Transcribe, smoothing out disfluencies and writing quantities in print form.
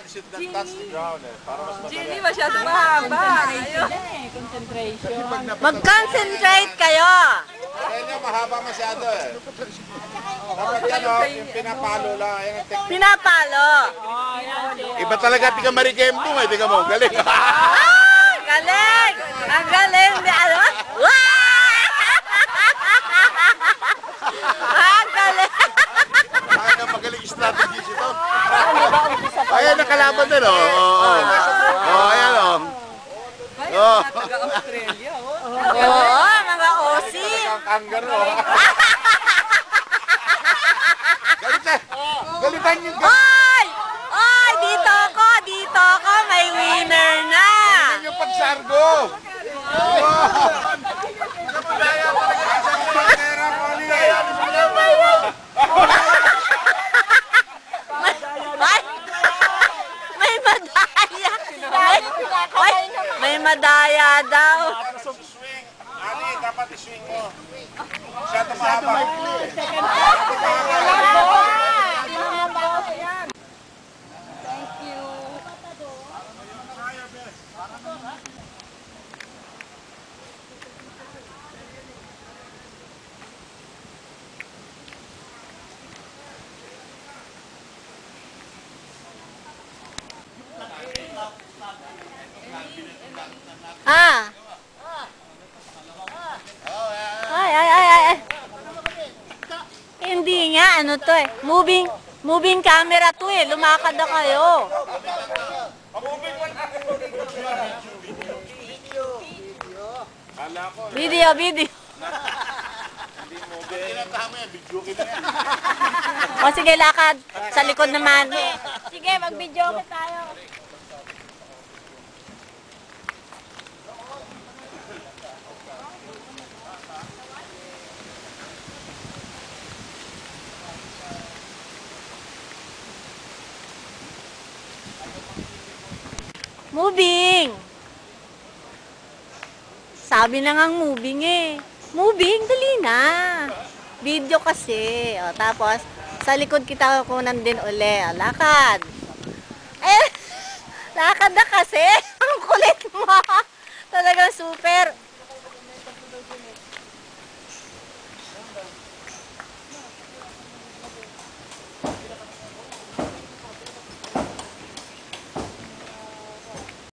should not touch the ground eh. Para mas madali. Hindi masyado mahaba. Concentration. Mag-concentrate kayo. Kaya niya mahaba masyado eh. Dapat yan o, yung pinapalo lang. Ayan ang technique. Pinapalo. Iba talaga tiga Marikembong eh. Tiga mo, galing. Ah, galing. Ang galing. Ano? Ang galing. Kaya magaling strategies ito. Ayan ang kalaban din o. Ayan o. Taga-Australia. Oo, mga Aussie. Ang kangaroo. Galitan yung Oy! Oy! Dito ako. May winner na. yung pagsargo. May madaya. May madaya daw. Swing. Ani, dapat i-swing mo. Masyado mahaba. Ah. Ay. Hindi nga, ano to eh. Moving camera to eh. Lumakad na kayo. Video. O sige, lakad. Sa likod naman. Sige, mag-video tayo. Moving! Sabi na ngang moving eh. Moving, dali na. Video kasi. O, tapos, sa likod kita kukunan din uli. O, lakad. Eh, lakad na kasi. Ang kulit mo.